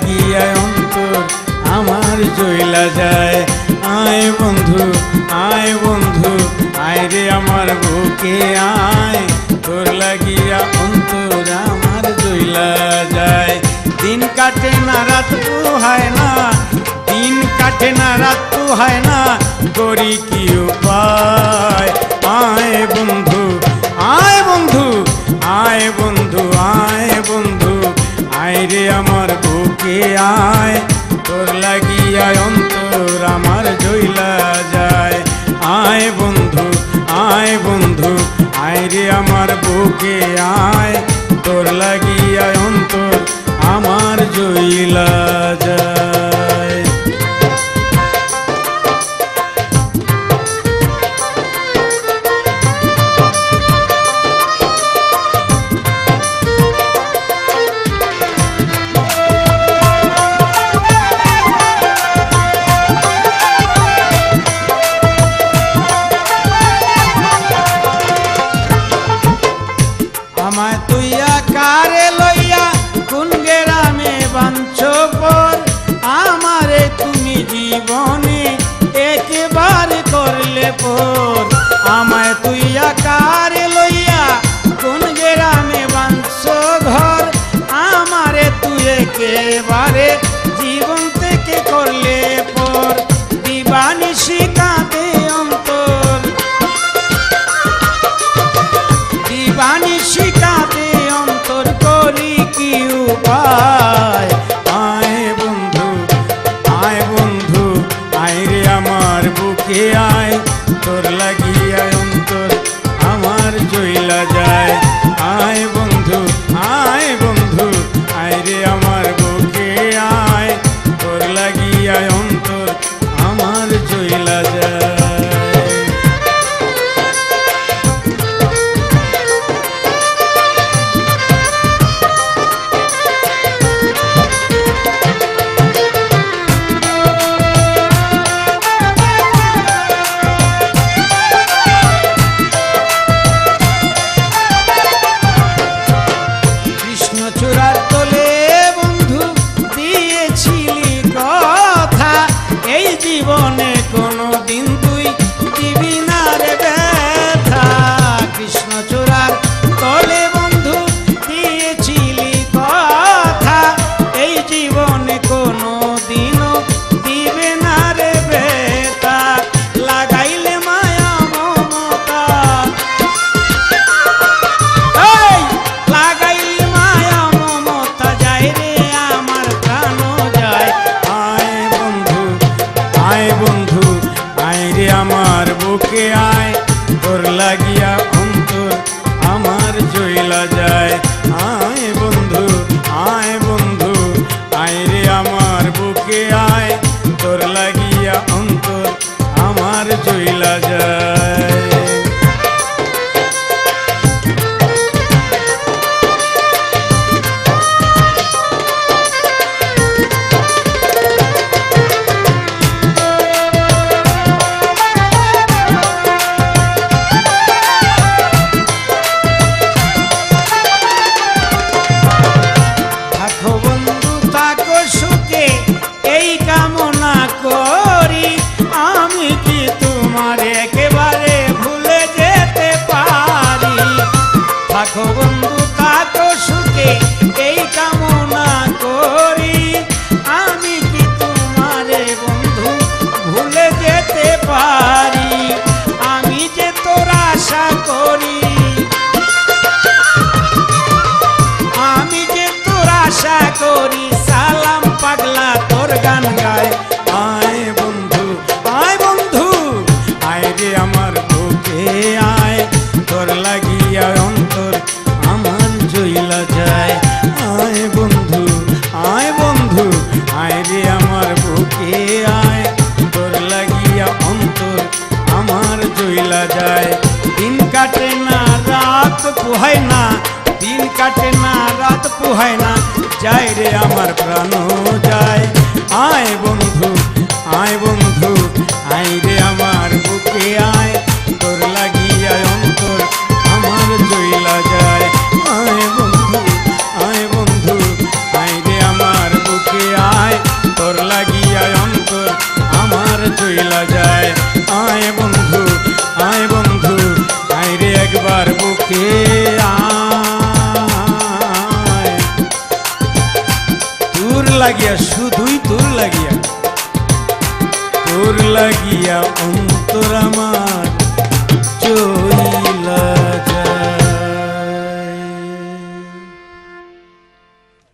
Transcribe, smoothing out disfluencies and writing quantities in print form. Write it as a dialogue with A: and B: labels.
A: লাগিয়া অন্তর আমার জইলা যায়। আয় বন্ধু আয় বন্ধু আয় রে আমার বুকে আয়, তোর লাগিয়া অন্তর আমার জইলা যায়। দিন কাটে না রাত পোহায় না, দিন কাটে না রাত পোহায় না, করি কি উপায়। আয় বন্ধু আয় বন্ধু আয় বন্ধু আয় বন্ধু আয় রে আমার বুকে আয়, তোর লাগিয়া অন্তর আমার জইলা যায়। আয় বন্ধু আয় বন্ধু আয় রে আমার বুকে আয়, তোর লাগিয়া অন্তর আমার জইলা যায়। আমায় তুইয়া কারে লইয়া কোন গেরামে বাঞ্ছ পর, আমারে তুমি জীবনে একেবারে করলে পর। আমায় তুইয়া কারে লইয়া কোন গেরামে বাঞ্ছ ঘর, আমারে তুই একেবারে জীবন থেকে করলে পর। দিবানিশি কাঁদে অন্তর, দিবানিশি কাঁদে অন্তর, করি কি উপায়। আয় বন্ধু আয় বন্ধু আয় রে আমার বুকে আয়, তোর লাগিয়া অন্তর আমার জইলা যায়। আয় বন্ধু আয় বন্ধু আয় রে আমার বুকে আয়, তোর লাগিয়া অন্তর আমার জইলা যায়। কৃষ্ণচূড়ার তলে বন্ধু দিয়েছিলি কথা, এই জীবনে কোনো দিন তুই দিবি না রে ব্যথা। কৃষ্ণচূড়ার তলে বন্ধু দিয়েছিলি কথা, এই জীবনে কোনো দিনও দিবে না রে ব্যথা। লাগাইলে মায়া মমতা, এই লাগাইলে মায়া মমতা, যায় রে আমার প্রাণ যায়। আয় বন্ধু আয় বন্ধু আয় রে আমার বুকে আয়, তোর লাগিয়া অন্তর আমার জইলা যায়। আয় বন্ধু আয় বন্ধু আয় রে আমার বুকে আয়, তোর লাগিয়া অন্তর আমার জইলা যায়। থাকো বন্ধু থাকো সুখে এই কামনা করি, আমি কি তোমার একেবারে ভুলে যেতে পারি। থাকো বন্ধু থাকো সুখে এই কামনা করি, আমি কি তোমারে বন্ধু ভুলে যেতে পারি। আমি যে তোর আশা করি, আমি যে তোর আশা করি, সালাম পাগলা তোর গান গায়। আয় বন্ধু আয় বন্ধু আয় রে আমার বুকে আয়, তোর লাগিয়া অন্তর আমার জইলা যায়। আয় বন্ধু আয় বন্ধু আয় রে আমার বুকে আয়, তোর লাগিয়া অন্তর আমার জইলা যায়। দিন কাটে না রাত পোহায় না, দিন কাটে না রাত পোহায় না, যায় রে আমার প্রাণ যায়। আয় বন্ধু আয় বন্ধু আয় রে আমার বুকে আয়, তোর লাগিয়া অন্তর আমার জইলা যায়। আয় বন্ধু আয় বন্ধু আয় রে আমার বুকে তোর লাগিয়া শুধুই তোর লাগিয়া, তোর লাগিয়া অন্তর আমার চইলা যায়।